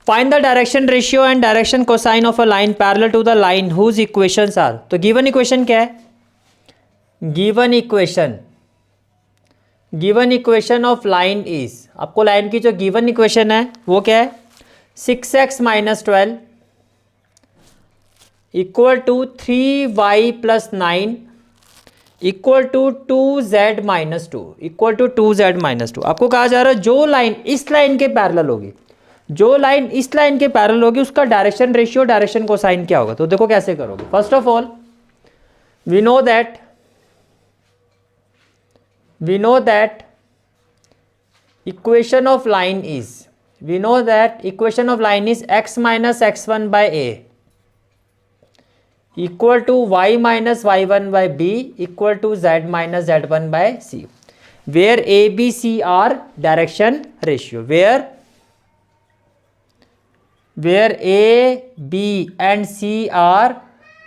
Find the direction ratio and direction cosine of a line parallel to the line whose equations are. तो given equation क्या है? Given equation of line is, आपको line की जो given equation है वो क्या है? 6x minus 12 equal to 3y plus 9 equal to 2z minus 2 equal to 2z minus 2। आपको कहा जा रहा है जो लाइन इस लाइन के पैरेलल होगी, जो लाइन इस लाइन के पैरेलल होगी उसका डायरेक्शन रेशियो डायरेक्शन कोसाइन क्या होगा। तो देखो कैसे करोगे। First of all we know that equation of line is x minus x1 by a equal to y minus y1 by b equal to z minus z1 by c, where a b c are direction ratio, where a b and c are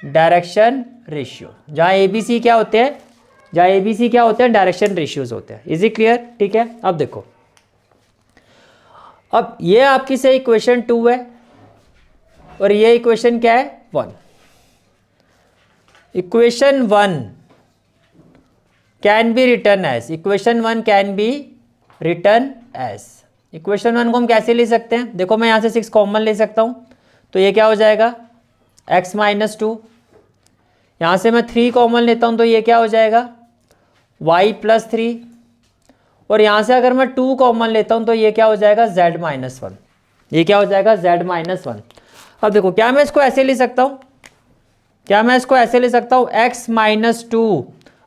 direction ratio. जहां a b c क्या होते हैं? Direction ratios होते हैं। Is it clear? ठीक है। अब देखो, अब ये आपकी से इक्वेशन 2 है और ये इक्वेशन क्या है? 1। Equation 1 can be written as, equation 1 को हम कैसे ले सकते हैं? देखो मैं यहां से 6 कॉमन ले सकता हूं, तो ये क्या हो जाएगा? x minus 2। यहां से मैं 3 कॉमन लेता हूं तो ये क्या हो जाएगा? y plus 3। और यहां से अगर मैं 2 कॉमन लेता हूं तो ये क्या हो जाएगा? z minus 1। ये क्या हो जाएगा? z minus 1। अब देखो, क्या मैं इसको ऐसे ले सकता हूं? x minus 2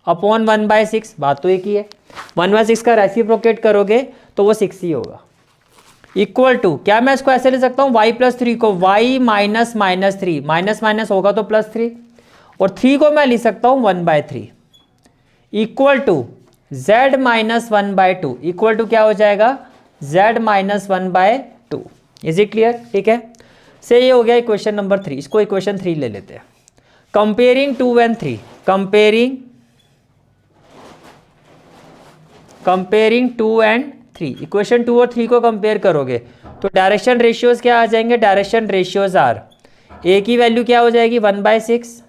upon 1/6। बात तो एक ही है, 1/6 का रेसिप्रोकेट करोगे तो वो 6 ही होगा। इक्वल टू, क्या मैं इसको ऐसे ले सकता हूं? y प्लस 3 को y minus minus 3, minus minus होगा तो प्लस 3, और 3 को मैं ले सकता हूं 1/3 equal to z minus 1/2 equal to क्या हो जाएगा? z minus 1/2। Is it clear? ठीक है। से ये हो गया इक्वेशन नंबर 3। इसको इक्वेशन 3 ले लेते हैं। Comparing 2 and 3, comparing 2 and 3, equation 2 और 3 को कंपेयर करोगे तो डायरेक्शन रेशियोज क्या आ जाएंगे? डायरेक्शन रेशियोज आर, a की वैल्यू क्या हो जाएगी? 1/6,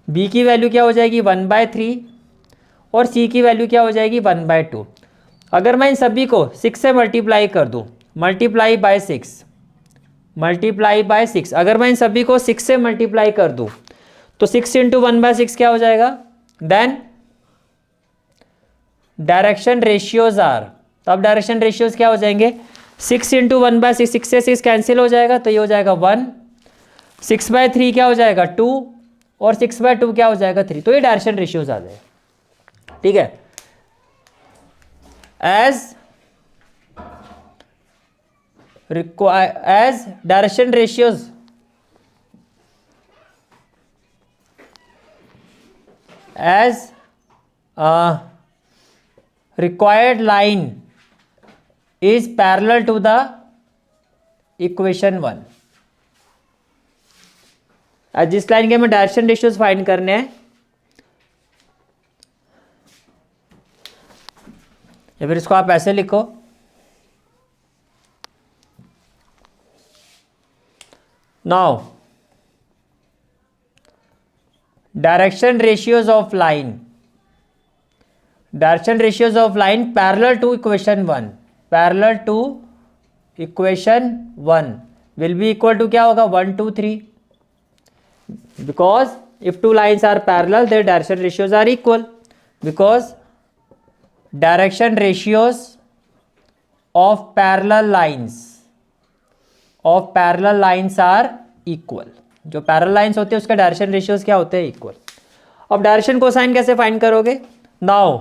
b की वैल्यू क्या हो जाएगी? 1/3 और c की वैल्यू क्या हो जाएगी? 1/2। अगर मैं इन सभी को 6 से मल्टीप्लाई कर दूं, मल्टीप्लाई बाय 6, अगर मैं इन सभी को 6 से मल्टीप्लाई कर दूं तो 6 इंटू 1/6 क्या हो जाएगा? देन डायरेक्शन रेशियोज आर, तो अब डायरेक्शन रेशियोज क्या हो जाएंगे? 6 इंटू 1/6, 6 से 6 कैंसिल हो जाएगा तो ये हो जाएगा 1, 6/3 क्या हो जाएगा? 2, और 6/2 क्या हो जाएगा? 3। तो ये डायरेक्शन रेशियोज आ जाएगा। ठीक है। As direction ratios as required line is parallel to the equation 1। आज जिस लाइन के हमें डायरेक्शन रेशियोज फाइंड करने हैं, या फिर इसको आप ऐसे लिखो, now direction ratios of line parallel to equation 1 will be equal to क्या होगा? 1 2 3, because if two lines are parallel their direction ratios are equal, because direction ratios of parallel lines are equal. जो parallel lines होते हैं उसका direction ratios क्या होते हैं? Equal. अब डायरेक्शन कोसाइन कैसे फाइंड करोगे? Now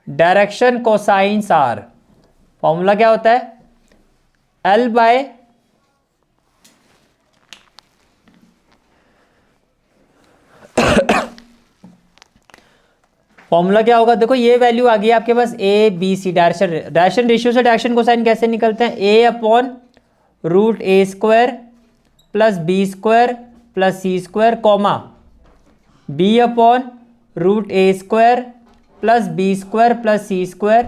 direction cosines are, formula क्या होता है? L बाय फॉर्मूला क्या होगा? देखो ये वैल्यू आ गई आपके पास a b c, direction ratio से डायरेक्शन कोसाइन कैसे निकलते हैं? a upon root a square plus b square plus c square, comma b upon root a square plus b square plus c square,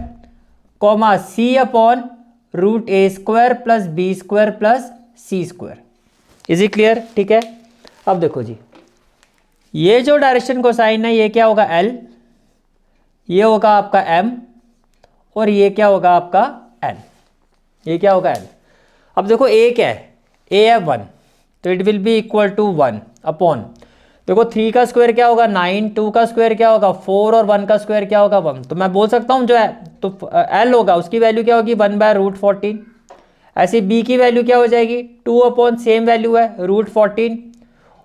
comma c upon root a square plus b square plus c square. Is it clear? ठीक है, अब देखो जी, ये जो direction cosine है ये क्या होगा L, ये होगा आपका M, और ये क्या होगा आपका N, ये क्या होगा N। अब देखो A क्या है, A है 1, तो it will be equal to 1 upon, देखो 3 का स्क्वायर क्या होगा 9, 2 का स्क्वायर क्या होगा 4 और 1 का स्क्वायर क्या होगा 1, तो मैं बोल सकता हूँ जो है तो L होगा उसकी वैल्यू क्या होगी 1/√14। ऐसे B की वैल्यू क्या हो जाएगी 2 अपॉन सेम वैल्यू है √14,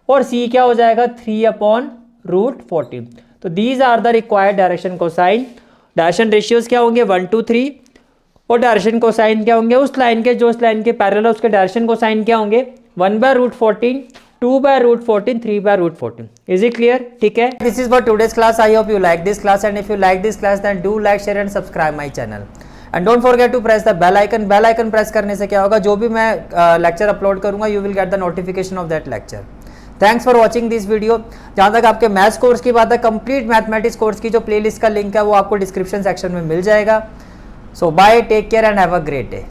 और C क्या हो जाएगा 3/√14। तो these are the required direction cosine. Direction ratios क्या होंगे 1 to 3, और डायरेक्शन कोसाइन क्या होंगे उस लाइन के, जो उस लाइन के पैरेलल है उसके डायरेक्शन कोसाइन क्या होंगे 1/√14, 2/√14, 3/√14। Is it clear? ठीक है, this is for today's class. I hope you like this class, and if you like this class then do like, share and subscribe my channel, and don't forget to press the bell icon. Bell icon press करने से क्या होगा, जो भी मैं lecture upload करूंगा you will get the notification of that lecture. Thanks for watching this video. जहाँ तक आपके मैथ्स कोर्स की बात है, कंप्लीट मैथमेटिक्स कोर्स की जो प्लेलिस्ट का लिंक है वो आपको डिस्क्रिप्शन सेक्शन में मिल जाएगा। So bye, take care and have a great day.